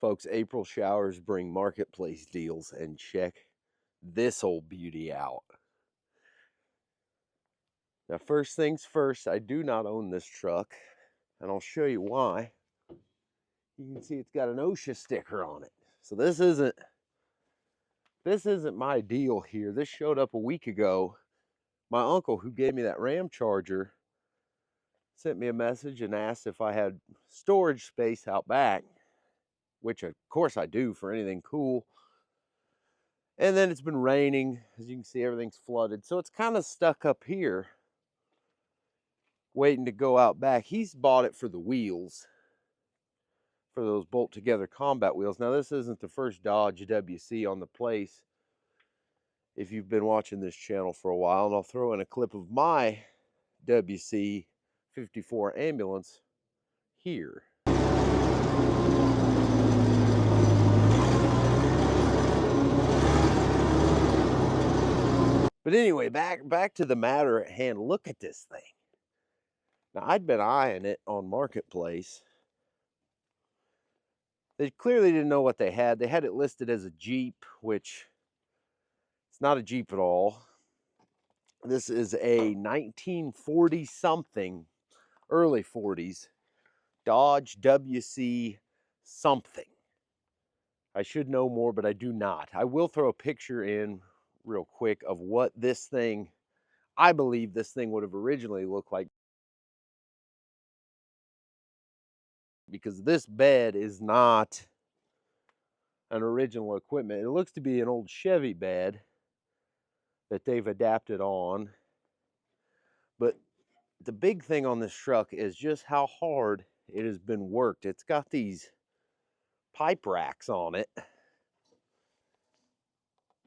Folks, April showers bring marketplace deals, and check this old beauty out. Now, first things first, I do not own this truck, and I'll show you why. You can see it's got an OSHA sticker on it. So this isn't my deal here. This showed up a week ago. My uncle, who gave me that Ram Charger, sent me a message and asked if I had storage space out back, which of course I do for anything cool. And then it's been raining. As you can see, everything's flooded. So it's kind of stuck up here, waiting to go out back. He's bought it for the wheels, for those bolt together combat wheels. Now, this isn't the first Dodge WC on the place, if you've been watching this channel for a while. And I'll throw in a clip of my WC 54 ambulance here. But anyway, back to the matter at hand. Look at this thing. Now, I'd been eyeing it on Marketplace. They clearly didn't know what they had. They had it listed as a Jeep, which it's not a Jeep at all. This is a 1940-something, early 40s, Dodge WC something. I should know more, but I do not. I will throw a picture in real quick of what this thing, I believe this thing would have originally looked like, because this bed is not an original equipment. It looks to be an old Chevy bed that they've adapted on. But the big thing on this truck is just how hard it has been worked. It's got these pipe racks on it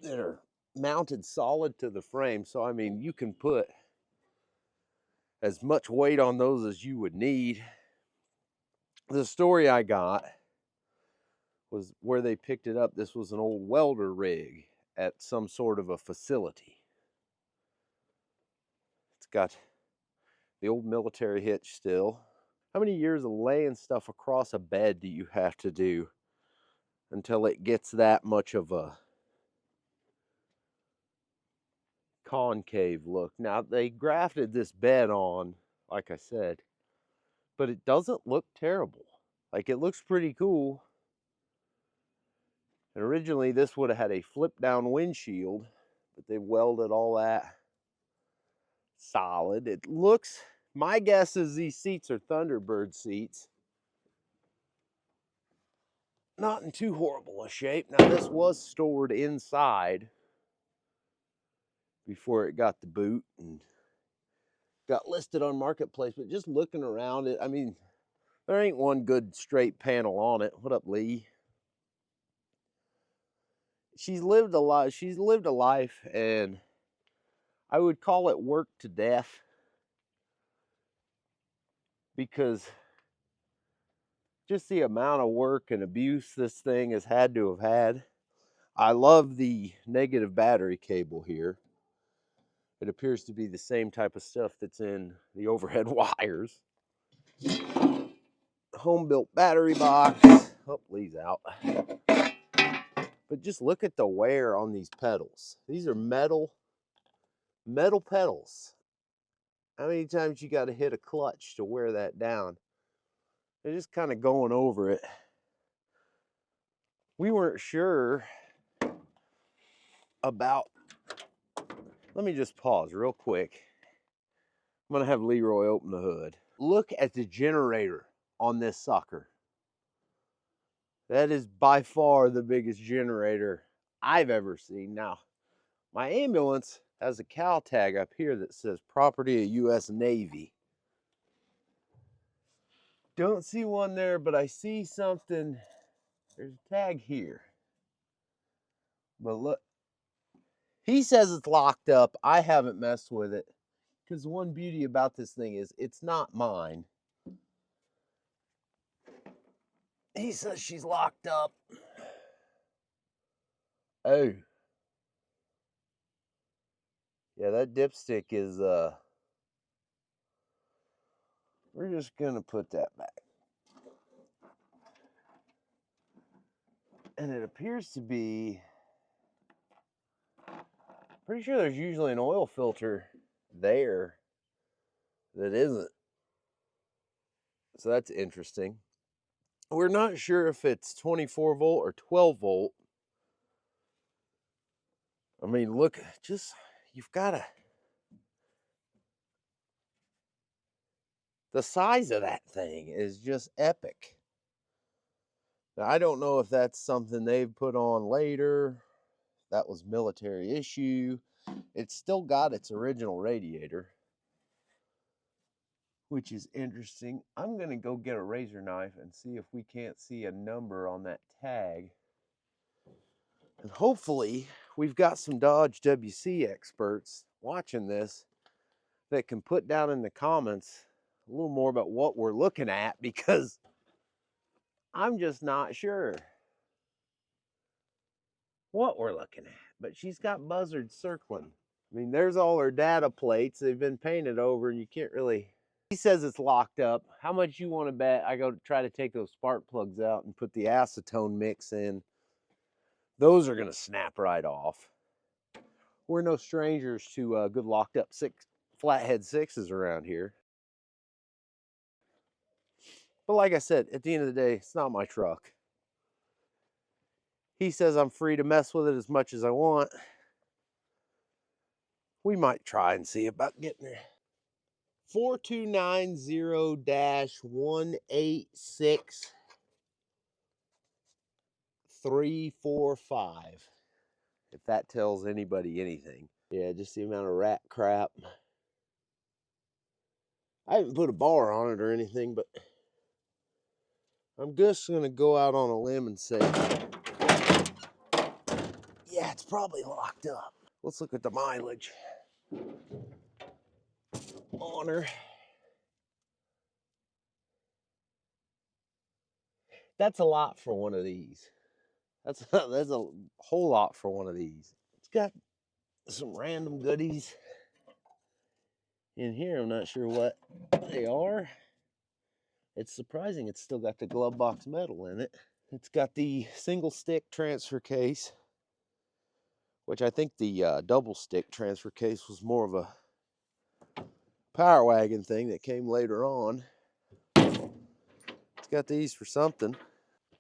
that are mounted solid to the frame. So, I mean, you can put as much weight on those as you would need. The story I got was where they picked it up. This was an old welder rig at some sort of a facility. It's got the old military hitch still. How many years of laying stuff across a bed do you have to do until it gets that much of a concave look? Now, they grafted this bed on, like I said, but it doesn't look terrible. Like, it looks pretty cool. And originally, this would have had a flip-down windshield, but they welded all that solid. It looks, my guess is these seats are Thunderbird seats. Not in too horrible a shape. Now, this was stored inside before it got the boot and got listed on Marketplace. But just looking around it, I mean, there ain't one good straight panel on it. What up, Lee? She's lived a life, and I would call it work to death, because just the amount of work and abuse this thing has had to have had. I love the negative battery cable here. It appears to be the same type of stuff that's in the overhead wires. Home built battery box. Oh, Lee's out. But just look at the wear on these pedals. These are metal pedals. How many times you got to hit a clutch to wear that down? They're just kind of going over it. We weren't sure about, let me just pause real quick. I'm going to have Leroy open the hood. Look at the generator on this sucker. That is by far the biggest generator I've ever seen. Now, my ambulance has a cow tag up here that says property of U.S. Navy. Don't see one there, but I see something. There's a tag here. But look, he says it's locked up. I haven't messed with it, because the one beauty about this thing is it's not mine. He says she's locked up. Oh. Yeah, that dipstick is, we're just gonna put that back. And it appears to be, pretty sure there's usually an oil filter there that isn't. So that's interesting. We're not sure if it's 24 volt or 12 volt. I mean, look, just, you've got to, the size of that thing is just epic. Now, I don't know if that's something they've put on later. That was military issue. It's still got its original radiator, which is interesting. I'm going to go get a razor knife and see if we can't see a number on that tag. And hopefully we've got some Dodge WC experts watching this that can put down in the comments a little more about what we're looking at, because I'm just not sure what we're looking at. But she's got buzzards circling. I mean, there's all her data plates. They've been painted over and you can't really... He says it's locked up. How much you want to bet I go to try to take those spark plugs out and put the acetone mix in? Those are going to snap right off. We're no strangers to good locked up flathead sixes around here. But like I said, at the end of the day, it's not my truck. He says I'm free to mess with it as much as I want. We might try and see about getting there. 4290-186-345. If that tells anybody anything. Yeah, just the amount of rat crap. I haven't put a bar on it or anything, but I'm just going to go out on a limb and say, yeah, it's probably locked up. Let's look at the mileage on her. That's a lot for one of these. That's a whole lot for one of these. It's got some random goodies in here. I'm not sure what they are. It's surprising it's still got the glove box metal in it. It's got the single stick transfer case, which I think the double stick transfer case was more of a power wagon thing that came later on. It's got these for something.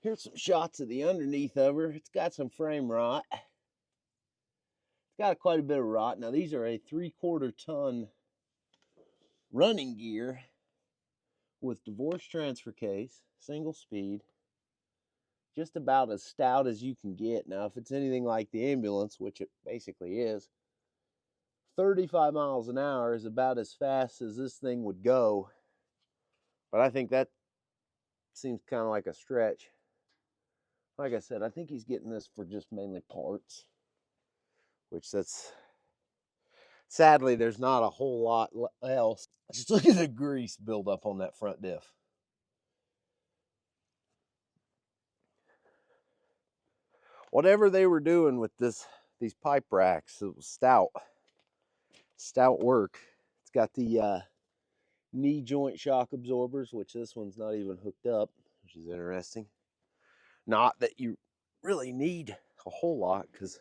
Here's some shots of the underneath of her. It's got some frame rot. It's got quite a bit of rot. Now these are a 3/4 ton running gear with divorce transfer case, single speed, just about as stout as you can get. Now if it's anything like the ambulance, which it basically is, 35 miles an hour is about as fast as this thing would go. But I think that seems kind of like a stretch. Like I said, I think he's getting this for just mainly parts, which that's, sadly, there's not a whole lot else. Just look at the grease buildup on that front diff. Whatever they were doing with these pipe racks, it was stout work. It's got the knee joint shock absorbers, which this one's not even hooked up, which is interesting. Not that you really need a whole lot, because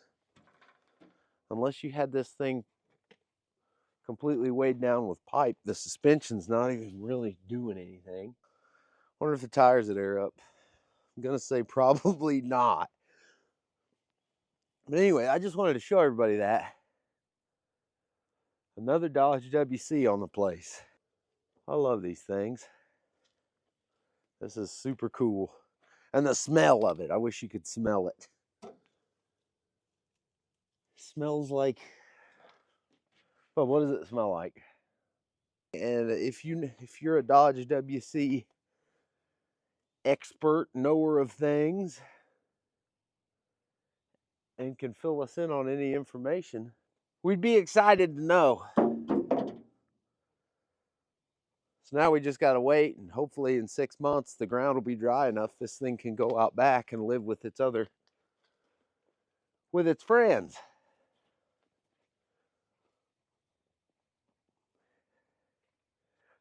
unless you had this thing completely weighed down with pipe, the suspension's not even really doing anything. Wonder if the tires would air up. I'm gonna say probably not. But anyway, I just wanted to show everybody that. Another Dodge WC on the place. I love these things. This is super cool. And the smell of it, I wish you could smell it. Smells like, well, what does it smell like? And if you're a Dodge WC expert, knower of things, and can fill us in on any information, we'd be excited to know. So now we just got to wait, and hopefully in 6 months the ground will be dry enough this thing can go out back and live with its friends.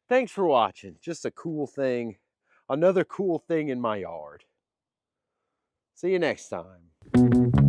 Thanks for watching. Just a cool thing. Another cool thing in my yard. See you next time.